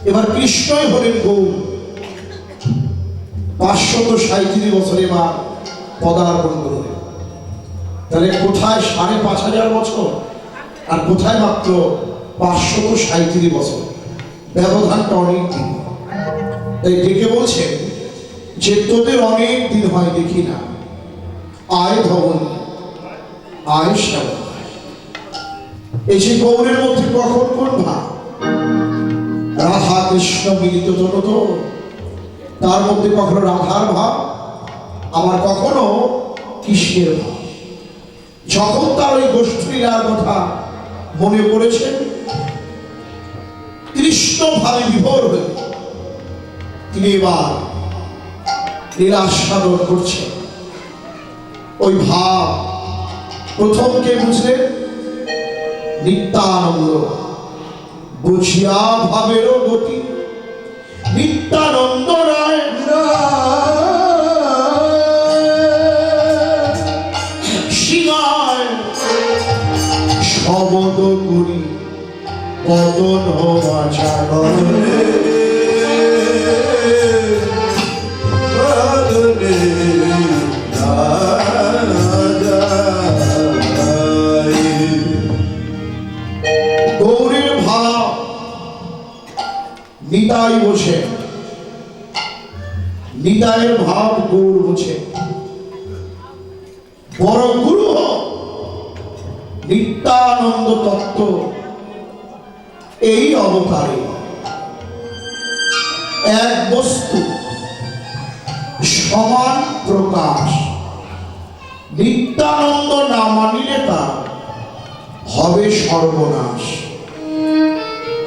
এবার কৃষ্ণই হলেন গৌর। 537 বছরে মা পদার্পণ করলেন। তাহলে কোথায় 5,500 বছর আর কোথায় মাত্র 537 বছর, ব্যবধানটা অনেক দিন। তাই ডেকে বলছেন যে তোদের অনেক দিন হয় দেখি না, আয় ভবনী, আয় শ্যামা। এই যে গৌরের মধ্যে কখন কোন ভাব, রাধা কৃষ্ণ মিলিত তো, তার মধ্যে কখনো রাধার ভাব, আবার কখনো কৃষ্ণের ভাব। যখন তার ওই গোষ্ঠীলার কথা মনে পড়েছেন, কৃষ্ণ ভাবে বিভোর হয়ে তিনি এবার লীলাস্বাদন করছেন। ওই ভাব প্রথম কে বুঝলেন? নিত্যানন্দ। বুঝিয়া ভাবেরও গতি নিত্যানন্দ রায় সিংহায় শবদ করি বদন গৌরের ভাব নিতাই বোঝে, নিতাইয়ের ভাব গৌর বোঝে। বড় গুরু নিত্যানন্দ তত্ত্ব এই অবতারে এক বস্তু সমান প্রকাশ। নিত্যানন্দ না মানিলে তার হবে সর্বনাশ।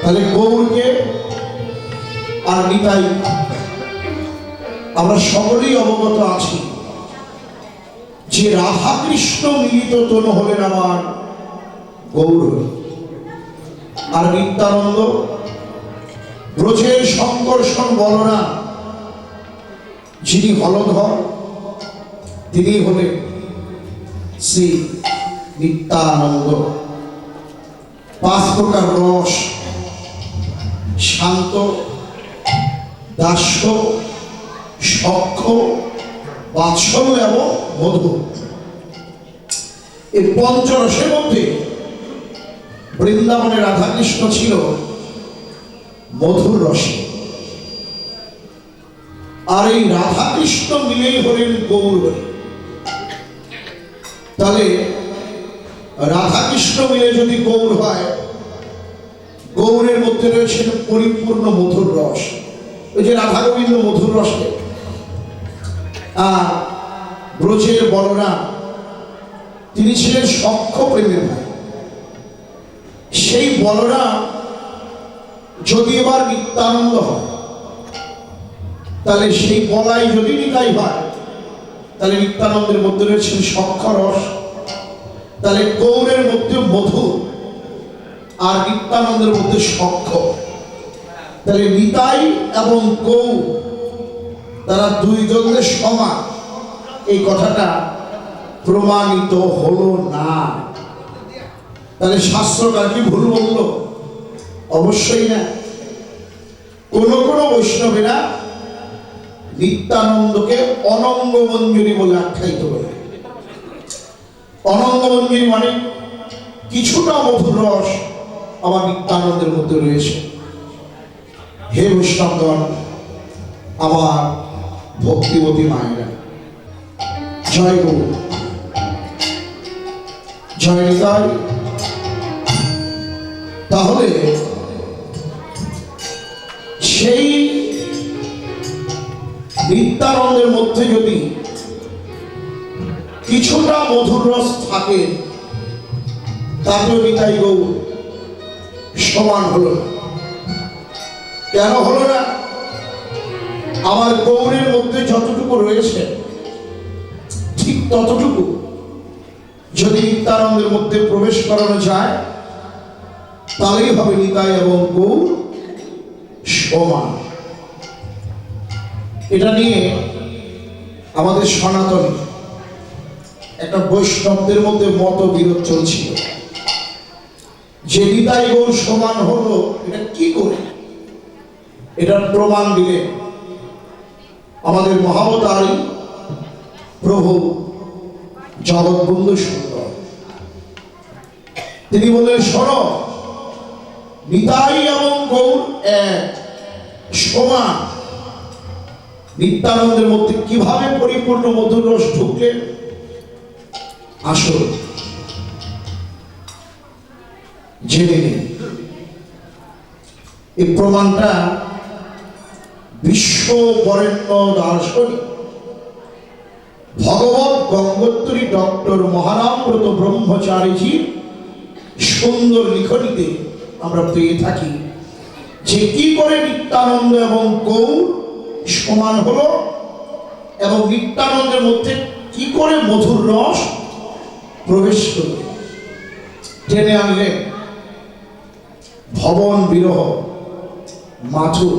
তাহলে গৌরকে আর নিতাই আমরা সকলেই অবগত আছি যে রাধা কৃষ্ণ মিলিত তনু হলেন আমার গৌর, আর নিত্যানন্দ ব্রজের সংকর্ষণ বলরাম, যিনি হলধর, তিনি হলেন শ্রী নিত্যানন্দ। 5 প্রকার রস, শান্ত, দাস্য, সখ্য, বাৎসল্য এবং মধু। এই পঞ্চরসের মধ্যে বৃন্দাবনে রাধাকৃষ্ণ ছিল মধুর রসে, আর এই রাধাকৃষ্ণ মিলেই হলেন গৌর। তাহলে রাধাকৃষ্ণ মিলে যদি গৌর হয়, গৌরের মধ্যে রয়েছে পরিপূর্ণ মধুর রস। ওই যে রাধা গোবিন্দ মধুর রসে, আর ব্রজের বলরাম তিনি ছিলেন সখ্য প্রেমের ভাই। সেই বলরাম যদি এবার নিত্যানন্দ হয়, তাহলে সেই বলাই যদি নিতাই হয়, তাহলে নিত্যানন্দের মধ্যে রয়েছে সখ্য রস। তাহলে গৌরের মধ্যে মধু আর নিত্যানন্দের মধ্যে সখ্য। তাহলে নিতাই এবং গৌর তারা দুইজনের সমান, এই কথাটা প্রমাণিত হলো না। তাহলে শাস্ত্রকার কি ভুল বলল? অবশ্যই না। কোন কোন বৈষ্ণবেরা নিত্যানন্দকে অনঙ্গমঞ্জুরি বলে আখ্যায়িত করে। অনঙ্গমঞ্জুরি মানে কিছুটা মধুর রস আমার নিত্যানন্দের মধ্যে রয়েছে। হে বৈষ্ণবগণ, আমার ভক্তিবতী মায়েরা, জয় গৌর, জয় নিতাই। তাহলে সেই নিত্যানন্দের মধ্যে যদি কিছুটা মধুর রস থাকে, তাতেও নিতাই গৌর সমান হলো না। কেন হলো না? আমার গৌরের মধ্যে যতটুকু রয়েছে ঠিক ততটুকু যদি নিত্যানন্দের মধ্যে প্রবেশ করানো যায়, তাহলেই হবে নিতাই এবং গৌর সমান। এটা নিয়ে আমাদের সনাতনী একটা বৈষ্ণবদের মধ্যে মতবিরোধ চলছিল যে নিতাই গৌর সমান হলো এটা কি করে। এটার প্রমাণ দিলেন আমাদের মহাবতারী প্রভু জগৎবন্ধু সুন্দর। তিনি বললেন, শোনো, নিতাই এবং গৌর এক সমান। নিত্যানন্দের মধ্যে কিভাবে পরিপূর্ণ মধুর রস ঢুকলেন, আসল জেনে নিন। এই প্রমাণটা বিশ্ব বরেণ্য দার্শনিক ভগবত গঙ্গোত্তরী ডক্টর মহারামব্রত ব্রহ্মচারীজি সুন্দর লিখনীতে আমরা পেয়ে থাকি, যে কি করে নিত্যানন্দ এবং গৌর সমান হলো এবং নিত্যানন্দের মধ্যে কি করে মধুর রস প্রবেশ করল। টেনে আনলেন ভবন বিরহ মাথুর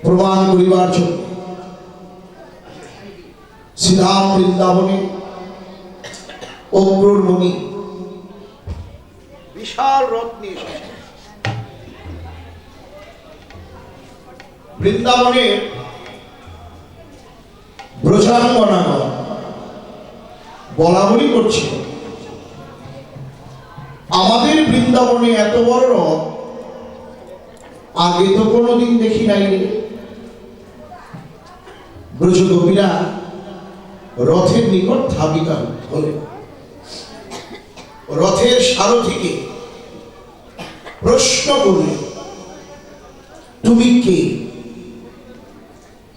প্রমাণ করিবার জন্য শ্রীধাম বৃন্দাবনে অগ্রুর মণি বিশাল রথ নিয়ে এসেছে। বৃন্দাবনের ব্রজাঙ্গনাগণ বলা বলি করছে, আমাদের বৃন্দাবনে এত বড় রথ আগে তো কোনোদিন দেখি নাই রে। ব্রজগোপীরা রথের নিকট ধাবিতা হলেন। রথের সারথিকে প্রশ্ন করলেন, তুমি কে,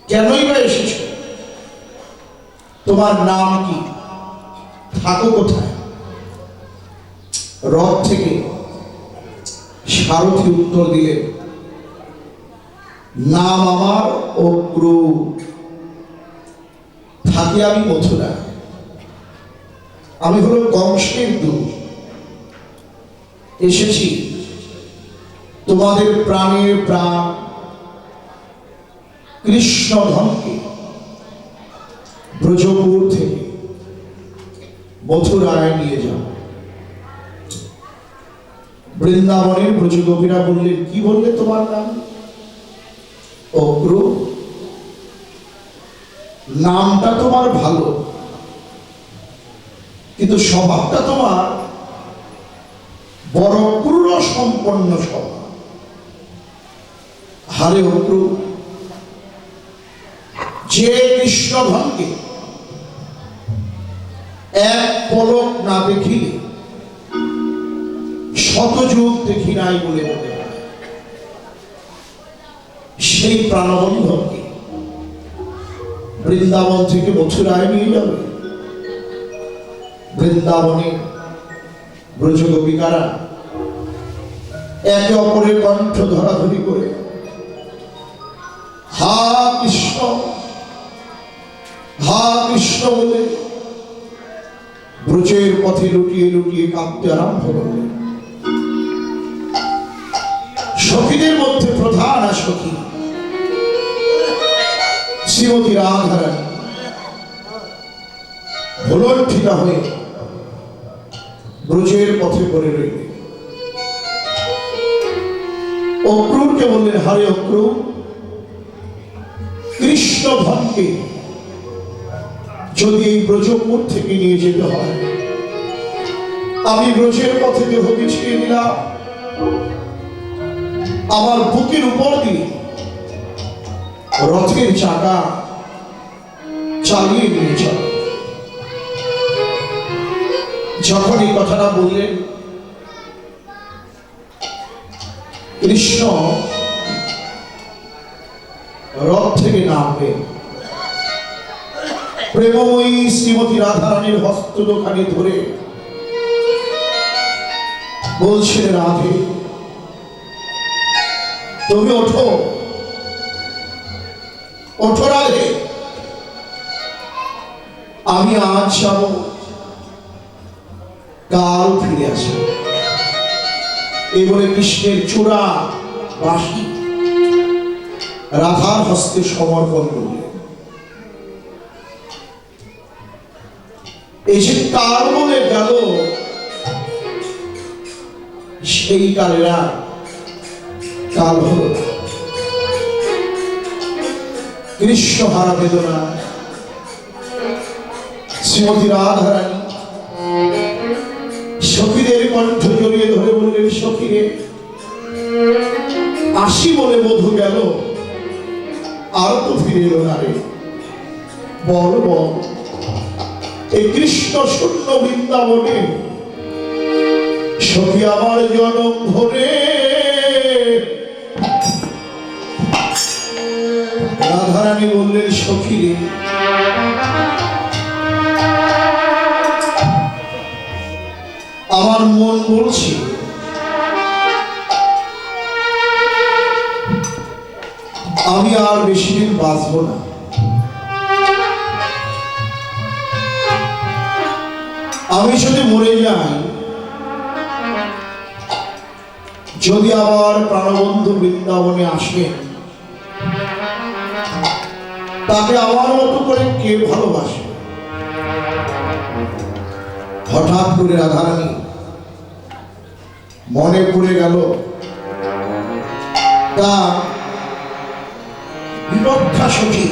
কেনই বা এসেছ, তোমার নাম কি, থাকো কোথায়? রথ থেকে সারথি উত্তর দিলেন, নাম আমার অগ্রু, থাকি আমি মথুরা, আমি হলো কংসের দূত, এসেছি তোমাদের প্রাণের প্রাণ কৃষ্ণধনকে ব্রজপুর থেকে মথুরায় নিয়ে যাও। বৃন্দাবনের ব্রজগোপীরা বললেন, কি বললে তোমার নাম? অগ্র। নামটা তোমার ভালো, কিন্তু স্বভাবটা তোমার বড় ক্রূর সম্পন্ন স্বভাব। হারে অগ্র, যে কৃষ্ণধনকে এক পলক না দেখিলে শতযুগ দেখি নাই বলে মনে হয়, সেই প্রাণবন্ধনকে বৃন্দাবন থেকে মথুরায় নিয়ে যাবে। বৃন্দাবনে ব্রজগোপিকারা একে অপরের কণ্ঠ ধরাধরি করে হা কৃষ্ণ বলে ব্রজের পথে লুটিয়ে লুটিয়ে কাঁদতে আরম্ভ করলেন। সখীদের মধ্যে প্রধান সখী শ্রীমতী রাধারানী ভোলণ্ঠিতা হয়ে ব্রজের পথে পড়ে রইলেন। অক্রূরকে বললেন, হারে অক্রূর, কৃষ্ণধনকে যদি এই ব্রজপুর থেকে নিয়ে যেতে হয়, আমি ব্রজের পথে দেহ বিছিয়ে দিলাম, আমার বুকের উপর দিয়ে রথের চাকা চালিয়ে নিয়ে চল। যখন এই কথাটা বললেন, কৃষ্ণ রথ থেকে নামবে, প্রেমময়ী শ্রীমতী রাধারানীর হস্ত দুখানি ধরে বলছেন, রাধে তুমি ওঠো, ওঠো রাধে, আমি আজ যাব, কাল ফিরে আসব। এই বলে কৃষ্ণের চূড়া বাঁশি রাধার হস্তে সমর্পণ করলেন। এই যে কাল বলে গেল, সেই কালেরা কাল হল কৃষ্ণ হারা বেদনা শ্রীমতী রাধারানী সখীদের কণ্ঠ জড়িয়ে ধরে বললেন, সখীরে আসি বলে বধূ গেল, আর তো ফিরে এলো না রে। বল বল, এই কৃষ্ণ শূন্য বৃন্দাবনে সখী আমার জনম ভরে। রাধারানী বললেন, সখীরে আমার মন বলছে আমি আর বেশি দিন বাঁচব না। আমি যদি মরে যাই, যদি আবার প্রাণবন্ধু বৃন্দাবনে আসে, তাকে আমার মতো করে কে ভালোবাসে? হঠাৎ করে রাধারানী মনে পড়ে গেল তার বিপক্ষা সখী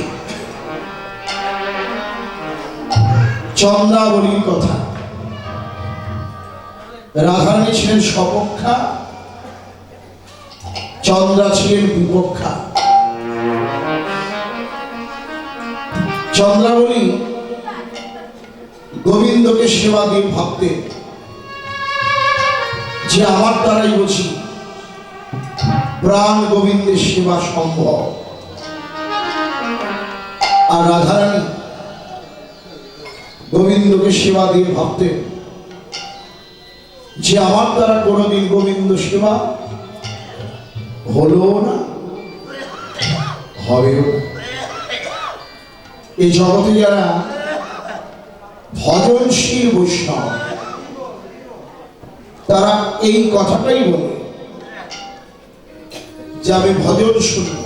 চন্দ্রাবলীর কথা। রাধারানী ছিলেন সপক্ষা, চন্দ্রা ছিলেন বিপক্ষা। চন্দ্রাবলী গোবিন্দকে সেবা দিয়ে ভাবতে যে আমার দ্বারাই বুঝি প্রাণ গোবিন্দের সেবা সম্ভব। আর রাধারানী গোবিন্দকে সেবা দিয়ে ভাবতে যে আমার দ্বারা কোনোদিন গোবিন্দ সেবা হলো না, হবেও না। এই জগতে যারা ভজনশীল বৈষ্ণব, তারা এই কথাটাই বলে যে আমি ভজন শুনব,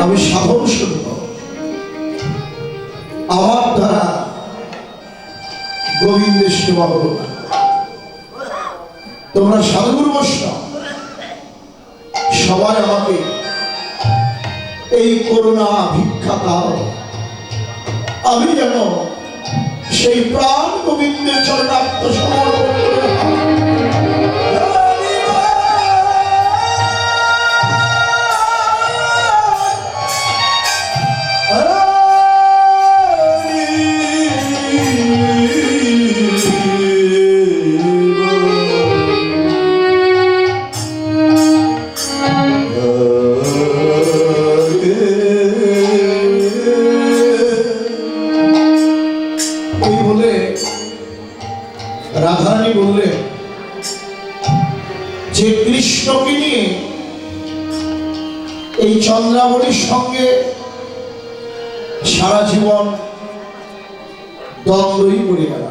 আমি সাধন শুনব, আমার দ্বারা গোবিন্দের সেবা হলো না। তোমরা সাধুগুরু বৈষ্ণব সবাই আমাকে এই করুণা ভিক্ষা দাও, আমি যেন সেই প্রাণ গোবিন্দের চরণে আত্মসমর্পণ করে। রাধারানী বললেন যে কৃষ্ণকে নিয়ে এই চন্দ্রাবলীর সঙ্গে সারা জীবন দ্বন্দ্বই করে গেল।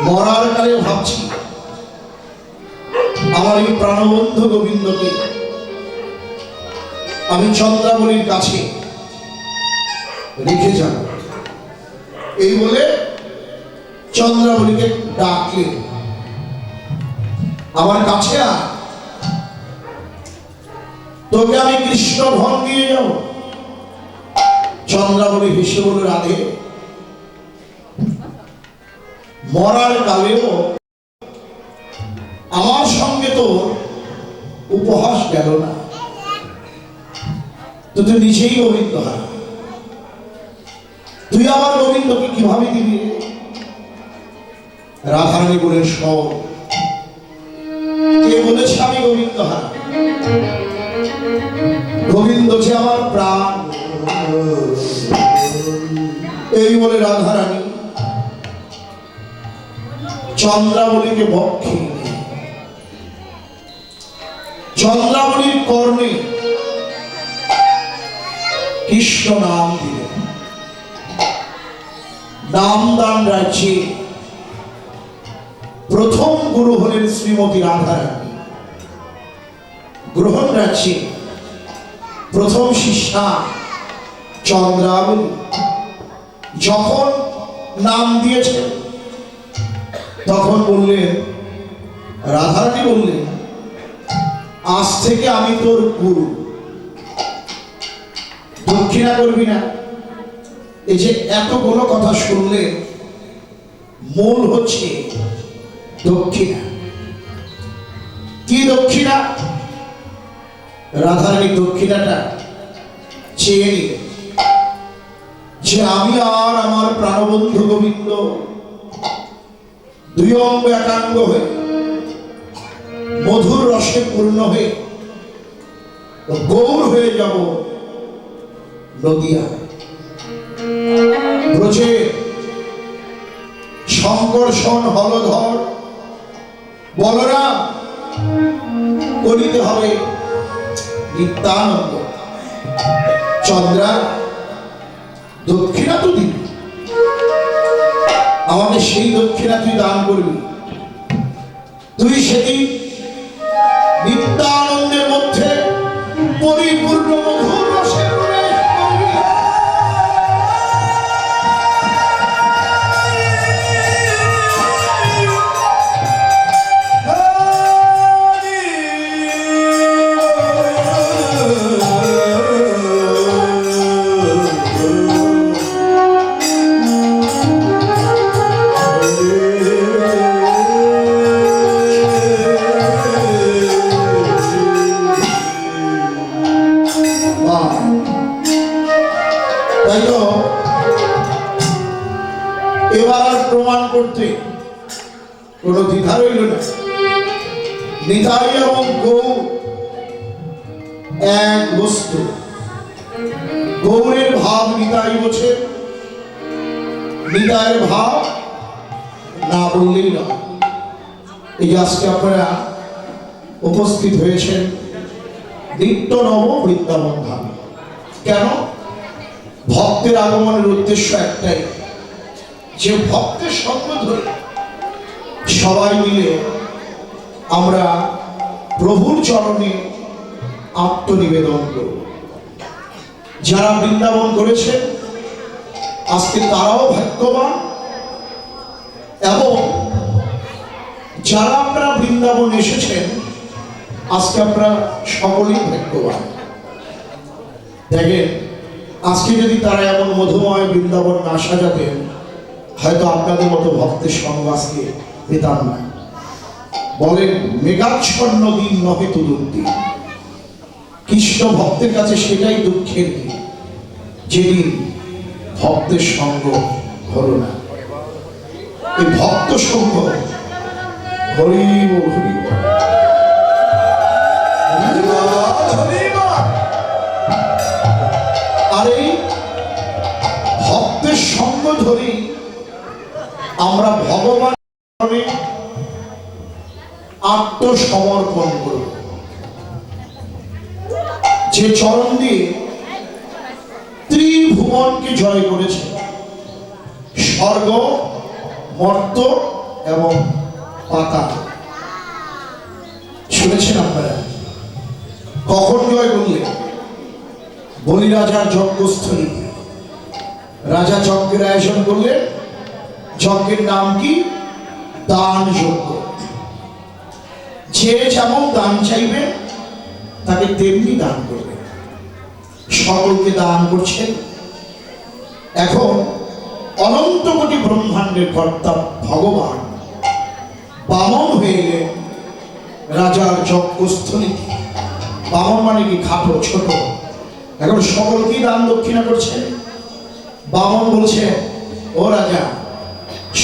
মরার কালে ভাবছি আমার এই প্রাণবন্ধু গোবিন্দকে আমি চন্দ্রাবলীর কাছে রেখে যাব। এই বলে চন্দ্রাবলীকে ডাকলেন, আমার কাছে আ, তোকে আমি কৃষ্ণ ধন দিয়ে যাব। চন্দ্রাবলী হেসে বলে, রাধে মরার কালেও আমার সঙ্গে তো উপহাস গেল না, তো তুই নিজেই গোবিন্দ হয়, তুই আমার গোবিন্দকে কিভাবে দিবি? রাধারানী বলে, শোন, কে বলেছে আমি গোবিন্দ হয়? গোবিন্দ যে আমার প্রাণ। এই বলে রাধারানী চন্দ্রাবলীকে বক্ষে চন্দ্রাবলীর কর্ণে কৃষ্ণ নাম দিলেন। নামদান রাজ্যে প্রথম গুরু হলেন শ্রীমতী রাধারানী। গ্রহণ রাজ্যে প্রথম শিষ্যা চন্দ্রাবলী। যখন নাম দিয়েছেন তখন বললেন, রাধারানী বললেন, আজ থেকে আমি তোর গুরু, দক্ষিণা করবি না। এই যে এতগুলো কথা শুনলে, মূল হচ্ছে দক্ষিণা। কি দক্ষিণা? রাধারানী দক্ষিণাটা চেয়ে নিলেন যে আমি আর আমার প্রাণবন্ধু গোবিন্দ দুই অঙ্গ একাঙ্গ হয়ে মধুর রসে পূর্ণ হয়ে গৌর হয়ে যাব নদিয়া ব্রজে। শঙ্কর্ষণ হলধর বলরাম করিতে হবে নিত্যানন্দ। চন্দ্রা, দক্ষিণা তো দিবি, আমাকে সেই দক্ষিণা তুই দান করবি। তুই সেদিন নিত্যানন্দের মধ্যে পরিপূর্ণ মধুর রসে প্রবেশ করবি। তাই তো এবার আর প্রমাণ করতে কোন দ্বিধা রইল না। নিতাই এবং গৌর এক বস্তু। গৌরের ভাব নিতাই বোঝে, নিতাইয়ের ভাব না বললেই না। এই আজকে আপনারা উপস্থিত হয়েছেন নিত্য নব বৃন্দাবন ধামে। কেন? ভক্তের আগমনের উদ্দেশ্য একটাই, যে ভক্তের সঙ্গ ধরে সবাই মিলে আমরা প্রভুর চরণে আত্মনিবেদন করব। যারা বৃন্দাবন করেছেন আজকে তারাও ভাগ্যবান, এবং যারা আপনারা বৃন্দাবন এসেছেন আজকে আপনারা সকলেই ভাগ্যবান। দেখেন, আজকে যদি তারা এমন মধুময় বৃন্দাবন না সাজাতেন, হয়তো আপনাদের মতো ভক্তের সঙ্গ আজকে পেতাম না। বলেন, মেঘাচ্ছন্ন দিন নহে তো দুর্দিন। কৃষ্ণ ভক্তের কাছে সেটাই দুঃখের দিন, যেদিন ভক্তের সঙ্গ হলো না। এই ভক্ত সঙ্গ হরি বল, হরি বল। আর এই ভক্তের সঙ্গ ধরে আমরা ভগবান আত্মসমর্পণ করব। যে চরণ দিয়ে ত্রিভুবনকে জয় করেছে, স্বর্গ, মর্ত এবং পাতাল। শুনেছেন আপনারা? কখন জয় করলেন? বলি রাজার যজ্ঞস্থলী। রাজা যজ্ঞের আয়োজন করলেন। যজ্ঞের নাম কি? দান যজ্ঞ। যে যেমন দান চাইবেন তাকে তেমনি দান করবেন। সকলকে দান করছেন। এখন অনন্ত কোটি ব্রহ্মাণ্ডের কর্তা ভগবান বামন হয়ে গেলেন রাজার যজ্ঞস্থলীতে। বামন মানে কি? খাটো, ছোট। এখন সকলকেই দান দক্ষিণা করছেন। বামন বলছে, ও রাজা,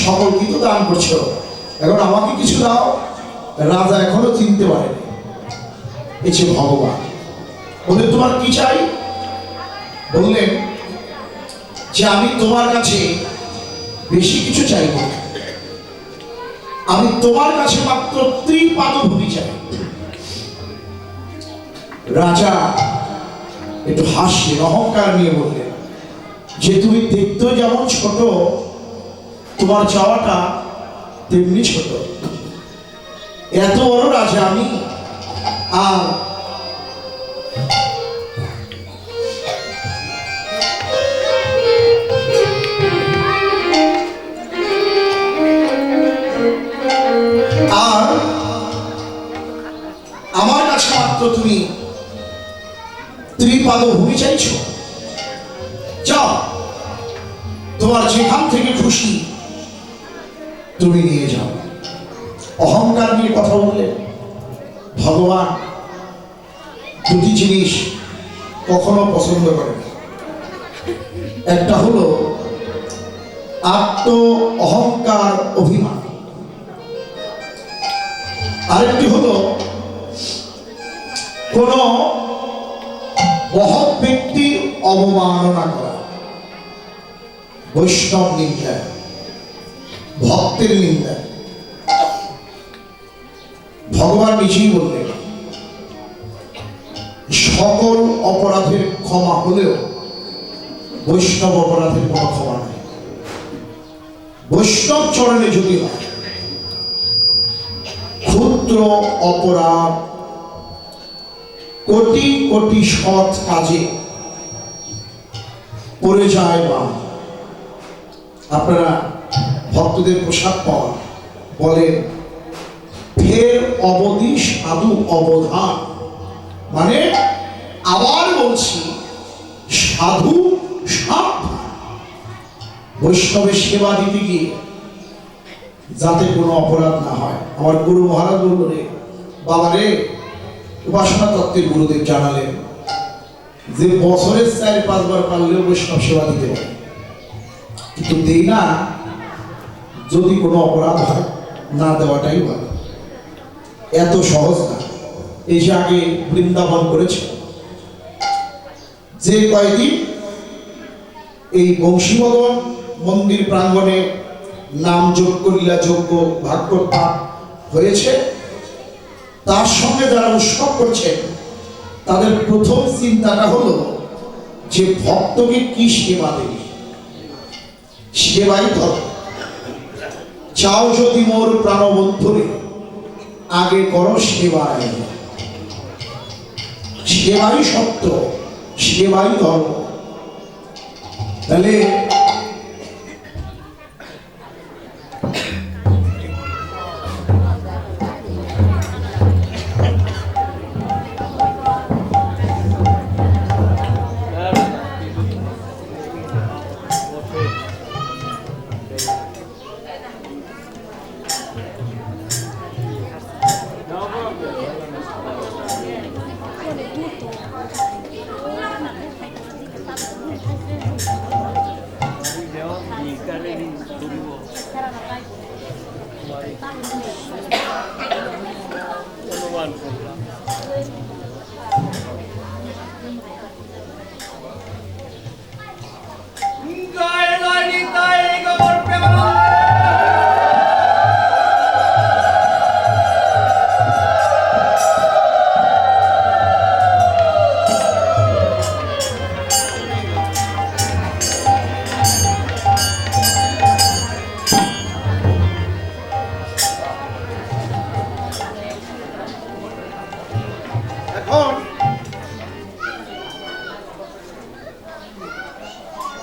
সকলকে তো দান করছো, এখন আমাকে কিছু দাও। রাজা এখনো চিনতে পারেনি এই যে ভগবান। বলে, তোমার কি চাই? বললেন যে আমি তোমার কাছে বেশি কিছু চাইব, আমি তোমার কাছে মাত্র ত্রিপাদভূমি চাই। রাজা একটু হাসলেন, অহংকার নিয়ে বললেন যে তুমি দেখতেও যেমন ছোট, তোমার চাওয়াটা তেমনি ছোট। এত বড় রাজা আমি, আর আমার কাছে মাত্র তুমি ত্রিপাদ ভূমি চাইছো, যাও, তোমার যেখান থেকে খুশি তুমি নিয়ে যাও। অহংকার নিয়ে কথা বললে ভগবান দুটি জিনিস কখনো পছন্দ করে না। একটা হলো আত্ম অহংকার, অভিমান। আরেকটি হলো কোন মহৎ ব্যক্তির অবমাননা করা, বৈষ্ণব নিন্দা, ভক্তের নিন্দা। ভগবান নিজেই বললেন সকল অপরাধের ক্ষমা হলেও বৈষ্ণব অপরাধের কোনো ক্ষমা নেই। বৈষ্ণব চরণে যদি হয় ক্ষুদ্র অপরাধ কোটি কোটি সৎ কাজে পড়ে যায়। বা আপনারা ভক্তদের প্রসাদ পাওয়া বলেন ফের অবধি সাধু অবধান, মানে আবার বলছি সাধু সাবধান। বৈষ্ণবের সেবা দিতে গিয়ে যাতে কোনো অপরাধ না হয়। আমার গুরু মহারাজ বলল, রে বাবা রে, উপাসনা তত্ত্বের গুরুদেব জানালেন যে বছরের 4-5 বার পারলেও বৈষ্ণব সেবা দিতে পারে, কিন্তু দেই না যদি কোনো অপরাধ হয় না দেওয়াটাই ভালো। এত সহজ না। এই যে আগে বৃন্দাবন করেছে, যে কয়েকদিন এই বংশীমদন মন্দির প্রাঙ্গণে নাম যজ্ঞ, লীলা যজ্ঞ, ভাগবত পাঠ হয়েছে, তার সঙ্গে যারা উৎসব করছেন তাদের প্রথম চিন্তাটা হলো যে ভক্তকে কি সেবা দেবে। সেবাই ধর্ম। চাও যদি মোর প্রাণবন্ধুরে আগে করো সেবায়। সেবাই সত্য, সেবাই ধর্ম। তাহলে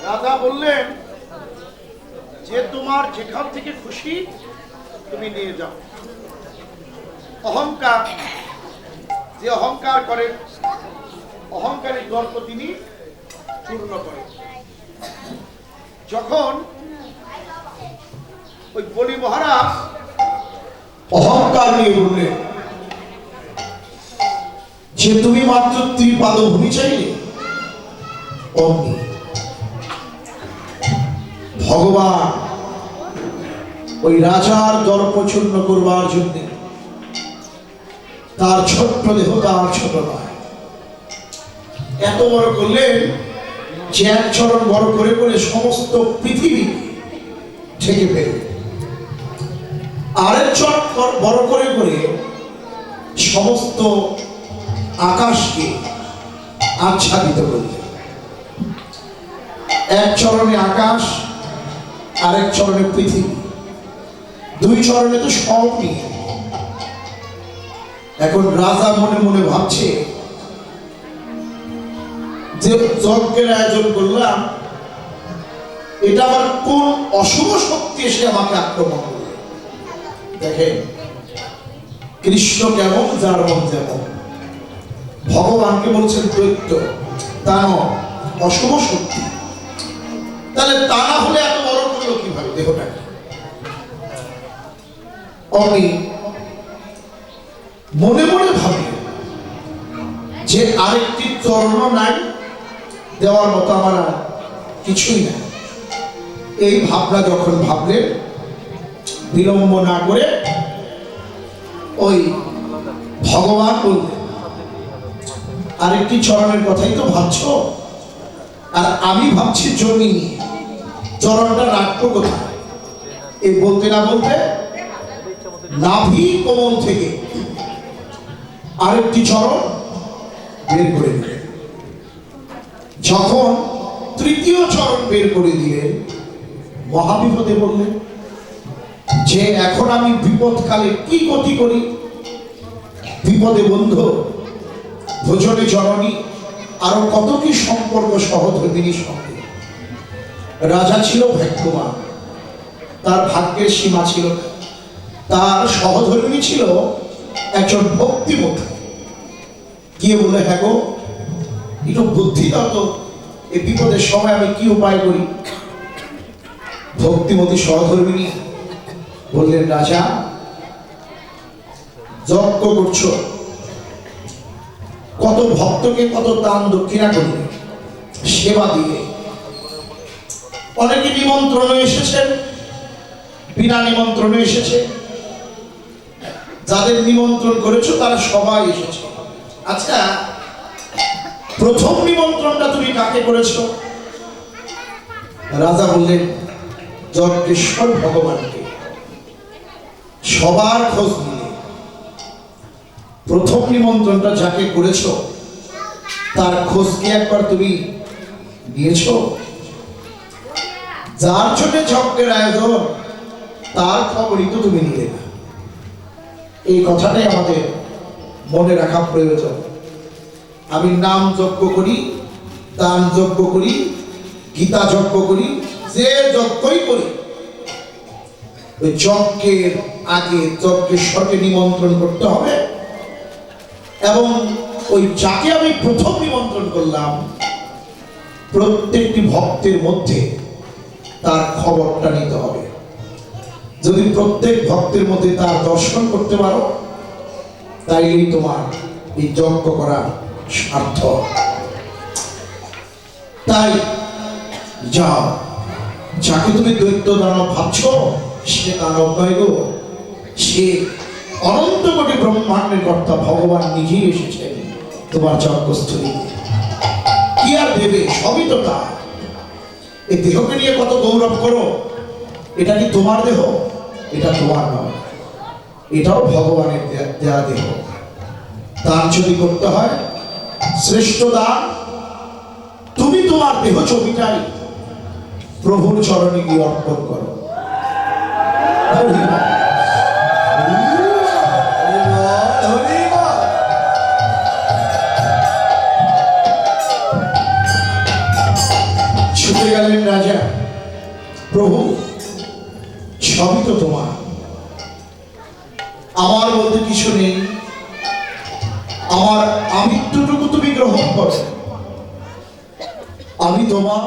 রাজা বললেন যে তোমার যেখান থেকে খুশি তুমি নিয়ে যাও। অহংকার, যে অহংকার করেন, অহংকারের গর্ব তিনি চূর্ণ করেন। যখন ওই বলি মহারাজ অহংকার নিয়ে বললেন যে তুমি মাত্র ত্রিপাদ ভূমি চাইলে, অমনি ভগবান ওই রাজার দর্প চূর্ণ করবার জন্য তার ছোট্ট দেহ তার ছোট নয়, এত বড় করলেন যে এক চরণ বড় করে করে সমস্ত পৃথিবী ঢেকে ফেলবে, আরেক চরণ বড় করে করে সমস্ত আকাশকে আচ্ছাদিত করবে। এক চরণে আকাশ, আরেক চরণে পৃথিবী, দুই চরণে তো সব নিয়ে। এখন রাজা মনে মনে ভাবছে যে যজ্ঞের আয়োজন করলাম, এটা আবার কোন অশুভ শক্তি এসে আমাকে আক্রমণ করবে। দেখেন কৃষ্ণ কেমন, যার মন যেমন। ভগবানকে বলছেন দৈত্য, তা নয়, অশুভ শক্তি। তাহলে তা না হলে এত বড় করলো কিভাবে দেহটাকে? অমনি মনে মনে ভাবি যে আরেকটি চরণ নাই দেওয়ার মতো আমার আর কিছুই নাই। এই ভাবনা যখন ভাবলেন, বিলম্ব না করে ওই ভগবান বললেন, আরেকটি চরণের কথাই তো ভাবছো, আর আমি ভাবছি জমি নিয়ে, চরণটা রাখবো কোথায়? এই বলতে না বলতে নাভি কোমল থেকে আরেকটি চরণ বের করে দিলেন। যখন তৃতীয় চরণ বের করে দিলেন, মহাবিপদে বললেন যে এখন আমি বিপদকালে কি গতি করি? বিপদে বন্ধু, ভোজনে জননী, আরো কত কি সম্পর্ক সহধর্মিনীর সঙ্গে। রাজা ছিল ভাগ্যবান, তার ভাগ্যের সীমা ছিল না। তার সহধর্মিনী ছিল একজন ভক্তিমতী। গিয়ে বলে, হ্যাঁ গো, একটু বুদ্ধি দাও তো, এই বিপদের সময় আমি কি উপায় করি? ভক্তিমতী সহধর্মিনী বললেন, রাজা, যজ্ঞ করছো, কত ভক্তকে কত দান দক্ষিণা করলে, সেবা দিয়ে, অনেকে নিমন্ত্রণে এসেছেন, বিনা নিমন্ত্রণে এসেছে। যাদের নিমন্ত্রণ করেছো তারা সবাই এসেছে। আচ্ছা, প্রথম নিমন্ত্রণটা তুমি কাকে করেছো? রাজা বললেন, যজ্ঞেশ্বর ভগবানকে। সবার খোঁজ নিয়ে প্রথম নিমন্ত্রণটা যাকে করেছো তার খোঁজ কি একবার তুমি নিয়েছো? যার জন্য যজ্ঞের আয়োজন তার খবরই তো তুমি নিলে না। এই কথাটাই আমাদের মনে রাখা প্রয়োজন। আমি নাম যজ্ঞ করি, দান যজ্ঞ করি, গীতা যজ্ঞ করি, যে যজ্ঞই করি, ওই যজ্ঞের আগে যজ্ঞেশ্বরকে নিমন্ত্রণ করতে হবে, এবং ওই যাকে আমি প্রথম নিমন্ত্রণ করলাম প্রত্যেকটি ভক্তের মধ্যে তার খবরটা নিতে হবে। যদি প্রত্যেক ভক্তের মধ্যে তার দর্শন করতে পারো, তাইলেই তোমার এই যজ্ঞ করা সার্থক। তাই যাও, যাকে তুমি দৈত্য দানব ভাবছো, সে দানব নয় গো, সে অনন্ত কোটি ব্রহ্মাণ্ডের কর্তা ভগবান নিজেই এসেছেন তোমার যজ্ঞস্থলী। কি আর দেবে? সবই তো তা। এই দেহকে নিয়ে কত গৌরব করো। এটা কি তোমার দেহ? এটা তোমার নয়, এটাও ভগবানের দেয়া দেহ। দান যদি করতে হয়, শ্রেষ্ঠ দান তুমি তোমার দেহ ছবিটাই প্রভুর চরণে গিয়ে অর্পণ করো। ছুটে গেলেন রাজা, প্রভু সবই তো তোমার, আমার বলতে কিছু নেই, আমার আমিত্বটুকু তুমি গ্রহণ করো। আমি তোমার